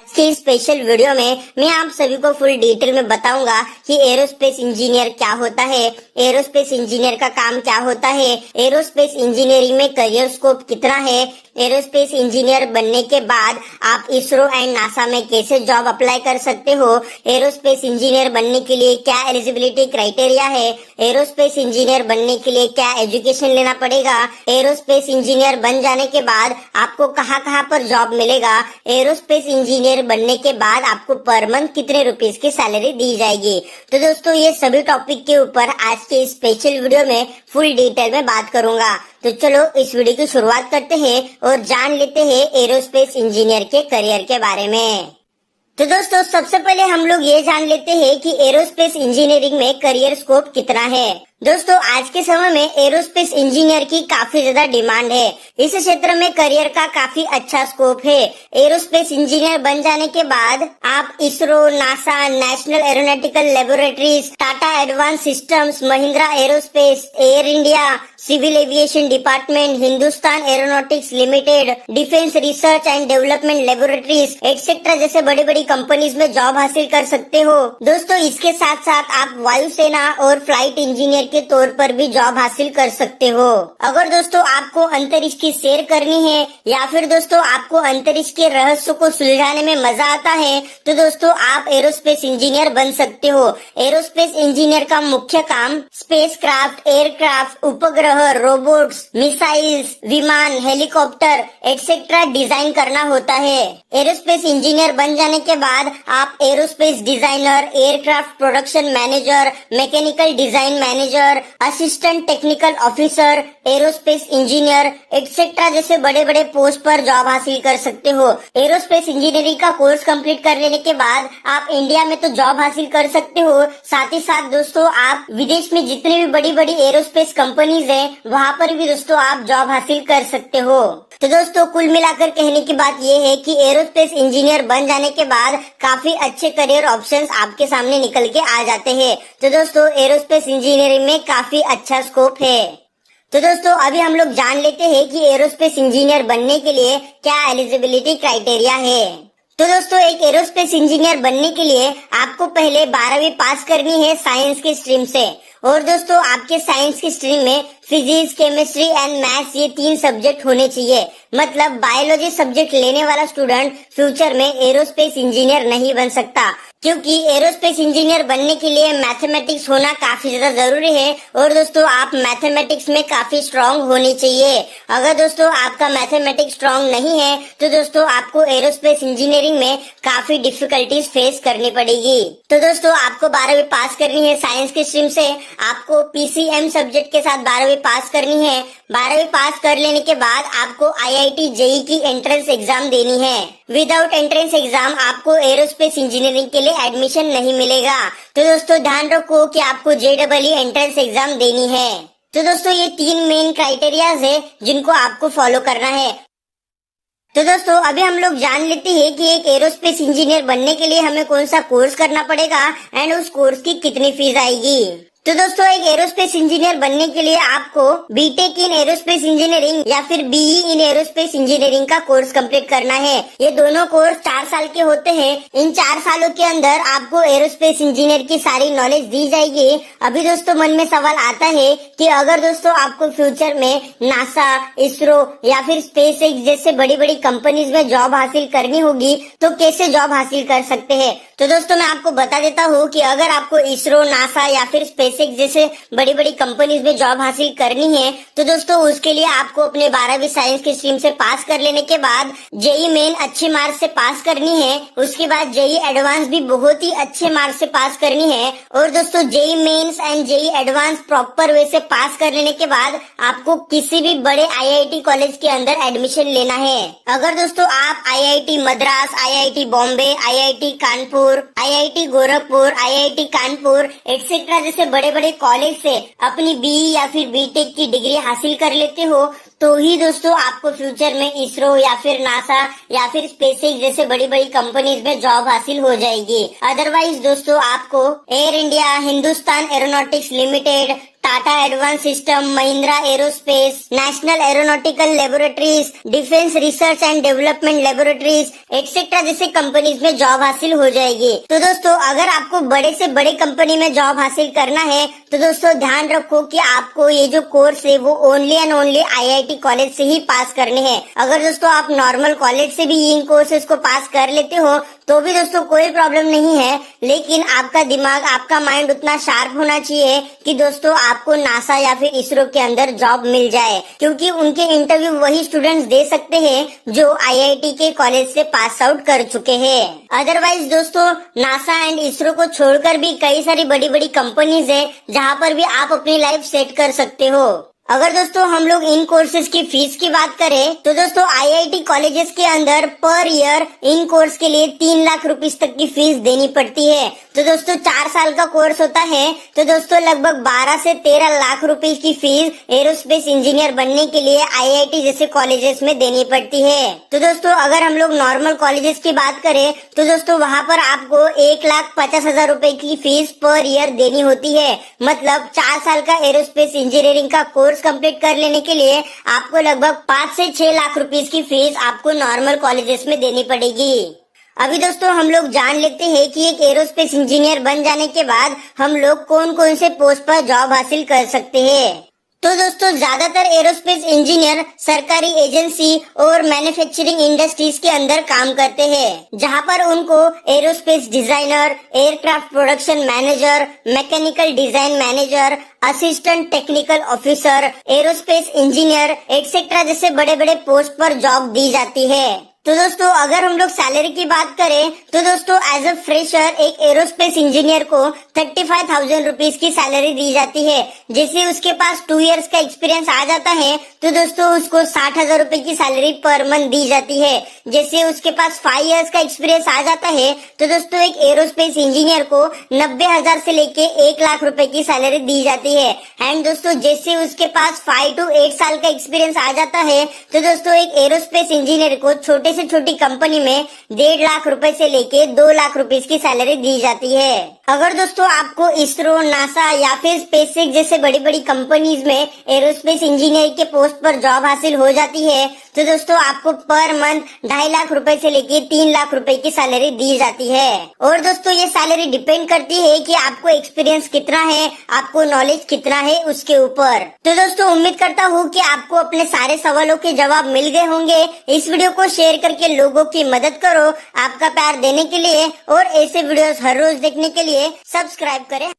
की special video में मैं आप सभी को फुल डिटेल में बताऊंगा कि एरोस्पेस इंजीनियर क्या होता है, एरोस्पेस इंजीनियर का काम क्या होता है, एरोस्पेस इंजीनियरिंग में करियर स्कोप कितना है, एरोस्पेस इंजीनियर बनने के बाद आप इसरो एंड नासा में कैसे जॉब अप्लाई कर सकते हो, एरोस्पेस इंजीनियर बनने के लिए क्या एलिजिबिलिटी क्राइटेरिया है, एरोस्पेस इंजीनियर बनने के लिए क्या एजुकेशन लेना पड़ेगा, एरोस्पेस इंजीनियर बन जाने के बाद आपको कहाँ पर जॉब मिलेगा, एरोस्पेस इंजीनियर बनने के बाद आपको पर मंथ कितने रुपीस की सैलरी दी जाएगी। तो दोस्तों ये सभी टॉपिक के ऊपर आज के स्पेशल वीडियो में फुल डिटेल में बात करूंगा। तो चलो इस वीडियो की शुरुआत करते हैं और जान लेते हैं एरोस्पेस इंजीनियर के करियर के बारे में। तो दोस्तों सबसे पहले हम लोग ये जान लेते हैं कि एरोस्पेस इंजीनियरिंग में करियर स्कोप कितना है। दोस्तों आज के समय में एरोस्पेस इंजीनियर की काफी ज्यादा डिमांड है। इस क्षेत्र में करियर का काफी अच्छा स्कोप है। एरोस्पेस इंजीनियर बन जाने के बाद आप ISRO, NASA, National Aeronautical Laboratories, Tata Advance Systems, Mahindra Aerospace, Air India, Civil Aviation Department, Hindustan Aeronautics Limited, Defence Research and Development Laboratories etcetera जैसे बड़ी बड़ी कंपनीज में जॉब हासिल कर सकते हो। दोस्तों इसके साथ साथ आप वायुसेना और फ्लाइट इंजीनियर के तौर पर भी जॉब हासिल कर सकते हो। अगर दोस्तों आपको अंतरिक्ष की सैर करनी है या फिर दोस्तों आपको अंतरिक्ष के रहस्य को सुलझाने में मजा आता है तो दोस्तों आप एरोस्पेस इंजीनियर बन सकते हो। एरोस्पेस इंजीनियर का मुख्य काम स्पेसक्राफ्ट, एयरक्राफ्ट, उपग्रह, रोबोट्स, मिसाइल्स, विमान, हेलीकॉप्टर एक्सेट्रा डिजाइन करना होता है। एरोस्पेस इंजीनियर बन जाने के बाद आप aerospace designer, aircraft production manager, mechanical design manager, assistant technical officer, aerospace engineer etcetera जैसे बड़े बड़े पोस्ट पर जॉब हासिल कर सकते हो। एरोस्पेस इंजीनियरिंग का कोर्स कंप्लीट कर लेने के बाद आप इंडिया में तो जॉब हासिल कर सकते हो, साथ ही साथ दोस्तों आप विदेश में जितनी भी बड़ी बड़ी एरोस्पेस कंपनीज है वहाँ पर भी दोस्तों आप जॉब हासिल कर सकते हो। तो दोस्तों कुल मिलाकर कहने की बात ये है कि एरोस्पेस इंजीनियर बन जाने के बाद काफी अच्छे करियर ऑप्शंस आपके सामने निकल के आ जाते हैं। तो दोस्तों एरोस्पेस इंजीनियरिंग में काफी अच्छा स्कोप है। तो दोस्तों अभी हम लोग जान लेते हैं कि एरोस्पेस इंजीनियर बनने के लिए क्या एलिजिबिलिटी क्राइटेरिया है। तो दोस्तों एक एरोस्पेस इंजीनियर बनने के लिए आपको पहले 12वीं पास करनी है साइंस की स्ट्रीम से, और दोस्तों आपके साइंस की स्ट्रीम में फिजिक्स, केमिस्ट्री एंड मैथ्स ये 3 सब्जेक्ट होने चाहिए। मतलब बायोलॉजी सब्जेक्ट लेने वाला स्टूडेंट फ्यूचर में एरोस्पेस इंजीनियर नहीं बन सकता, क्योंकि एरोस्पेस इंजीनियर बनने के लिए मैथमेटिक्स होना काफी ज्यादा जरूरी है। और दोस्तों आप मैथमेटिक्स में काफी स्ट्रांग होनी चाहिए। अगर दोस्तों आपका मैथमेटिक्स स्ट्रांग नहीं है तो दोस्तों आपको एरोस्पेस इंजीनियरिंग में काफी डिफिकल्टीज फेस करनी पड़ेगी। तो दोस्तों आपको 12वीं पास करनी है साइंस की स्ट्रीम से, आपको पीसीएम सब्जेक्ट के साथ 12वीं पास करनी है। 12वीं पास कर लेने के बाद आपको आईआईटी जेईई की एंट्रेंस एग्जाम देनी है। विदाउट एंट्रेंस एग्जाम आपको एरोस्पेस इंजीनियरिंग के लिए एडमिशन नहीं मिलेगा। तो दोस्तों ध्यान रखो कि आपको जेईई एंट्रेंस एग्जाम देनी है। तो दोस्तों ये 3 मेन क्राइटेरियाज है जिनको आपको फॉलो करना है। तो दोस्तों अभी हम लोग जान लेते हैं कि एक एरोस्पेस इंजीनियर बनने के लिए हमें कौन सा कोर्स करना पड़ेगा एंड उस कोर्स की कितनी फीस आएगी। तो दोस्तों एक एरोस्पेस इंजीनियर बनने के लिए आपको बीटेक इन एरोस्पेस इंजीनियरिंग या फिर बीई इन एरोस्पेस इंजीनियरिंग का कोर्स कंप्लीट करना है। ये दोनों कोर्स 4 साल के होते हैं। इन 4 सालों के अंदर आपको एरोस्पेस इंजीनियर की सारी नॉलेज दी जाएगी। अभी दोस्तों मन में सवाल आता है कि अगर दोस्तों आपको फ्यूचर में नासा, इसरो या फिर स्पेस एक्स जैसे बड़ी बड़ी कंपनीज में जॉब हासिल करनी होगी तो कैसे जॉब हासिल कर सकते हैं। तो दोस्तों मैं आपको बता देता हूँ कि अगर आपको इसरो, नासा या फिर स्पेस एक्स जैसे बड़ी बड़ी कंपनीज में जॉब हासिल करनी है तो दोस्तों उसके लिए आपको अपने 12वीं साइंस की स्ट्रीम से पास कर लेने के बाद जेईई मेन अच्छे मार्क्स से पास करनी है। उसके बाद जेईई एडवांस भी बहुत ही अच्छे मार्क्स से पास करनी है। और दोस्तों JEE mains and JEE advance proper way से पास कर लेने के बाद आपको किसी भी बड़े आईआईटी कॉलेज के अंदर एडमिशन लेना है। अगर दोस्तों आप IIT Madras, IIT Bombay, IIT Kanpur, IIT Gorakhpur, IIT Kanpur etcetera जैसे बड़े बड़े कॉलेज से अपनी बीई या फिर बीटेक की डिग्री हासिल कर लेते हो तो ही दोस्तों आपको फ्यूचर में इसरो या फिर नासा या फिर स्पेसएक्स जैसे बड़ी बड़ी कंपनीज में जॉब हासिल हो जाएगी। अदरवाइज दोस्तों आपको air India, Hindustan Aeronautics limited, Tata advance system, Mahindra aerospace, national Aeronautical laboratories, defence Research and Development Laboratories etcetera जैसे कंपनीज में जॉब हासिल हो जाएगी। तो दोस्तों अगर आपको बड़े से बड़े कंपनी में जॉब हासिल करना है तो दोस्तों ध्यान रखो कि आपको ये जो कोर्स है वो only and only IIT college से ही पास करने हैं। अगर दोस्तों आप नॉर्मल कॉलेज से भी इन कोर्सेज को पास कर लेते हो तो भी दोस्तों कोई प्रॉब्लम नहीं है, लेकिन आपका दिमाग, आपका माइंड उतना शार्प होना चाहिए कि दोस्तों आपको नासा या फिर इसरो के अंदर जॉब मिल जाए, क्योंकि उनके इंटरव्यू वही स्टूडेंट्स दे सकते हैं जो आईआईटी के कॉलेज से पास आउट कर चुके हैं। अदरवाइज दोस्तों नासा एंड इसरो को छोड़कर भी कई सारी बड़ी बड़ी कंपनीज है जहाँ पर भी आप अपनी लाइफ सेट कर सकते हो। अगर दोस्तों हम लोग इन कोर्सेज की फीस की बात करें तो दोस्तों आईआईटी कॉलेजेस के अंदर पर ईयर इन कोर्स के लिए 3 लाख रुपीस तक की फीस देनी पड़ती है। तो दोस्तों 4 साल का कोर्स होता है तो दोस्तों लगभग 12 से 13 लाख रुपए की फीस एरोस्पेस इंजीनियर बनने के लिए आईआईटी जैसे कॉलेजेस में देनी पड़ती है। तो दोस्तों अगर हम लोग नॉर्मल कॉलेजेस की बात करें तो दोस्तों वहाँ पर आपको 1,50,000 रुपए की फीस पर ईयर देनी होती है। मतलब 4 साल का एरोस्पेस इंजीनियरिंग का कोर्स कंप्लीट कर लेने के लिए आपको लगभग 5 से 6 लाख रुपीस की फीस आपको नॉर्मल कॉलेजेस में देनी पड़ेगी। अभी दोस्तों हम लोग जान लेते हैं कि एक एरोस्पेस इंजीनियर बन जाने के बाद हम लोग कौन कौन से पोस्ट पर जॉब हासिल कर सकते हैं। तो दोस्तों ज्यादातर एरोस्पेस इंजीनियर सरकारी एजेंसी और मैन्युफैक्चरिंग इंडस्ट्रीज के अंदर काम करते हैं, जहां पर उनको aerospace designer, aircraft production manager, mechanical design manager, assistant technical officer, aerospace engineer etcetera जैसे बड़े बड़े पोस्ट पर जॉब दी जाती है। तो दोस्तों अगर हम लोग सैलरी की बात करें तो दोस्तों एज अ फ्रेशर एक एरोस्पेस इंजीनियर को 35,000 रुपीस की सैलरी दी जाती है। जैसे उसके पास 2 इयर्स का एक्सपीरियंस आ जाता है तो दोस्तों उसको 60,000 रुपए की सैलरी पर मंथ दी जाती है। जैसे उसके पास 5 इयर्स का एक्सपीरियंस आ जाता है तो दोस्तों एक एरोस्पेस इंजीनियर को 90,000 से लेके 1 लाख रुपए की सैलरी दी जाती है। एंड दोस्तों जैसे उसके पास 5 to 8 साल का एक्सपीरियंस आ जाता है तो दोस्तों एक एरोस्पेस इंजीनियर को छोटे से छोटी कंपनी में 1.5 लाख रुपए से लेके 2 लाख रुपीस की सैलरी दी जाती है। अगर दोस्तों आपको इसरो, नासा या फिर स्पेसएक्स जैसे बड़ी बड़ी कंपनीज में एरोस्पेस इंजीनियर के पोस्ट पर जॉब हासिल हो जाती है तो दोस्तों आपको पर मंथ 2.5 लाख रुपए से लेके 3 लाख रुपए की सैलरी दी जाती है। और दोस्तों ये सैलरी डिपेंड करती है कि आपको एक्सपीरियंस कितना है, आपको नॉलेज कितना है उसके ऊपर। तो दोस्तों उम्मीद करता हूँ कि आपको अपने सारे सवालों के जवाब मिल गए होंगे। इस वीडियो को शेयर करके लोगों की मदद करो। आपका प्यार देने के लिए और ऐसे वीडियोस हर रोज देखने के लिए सब्सक्राइब करें।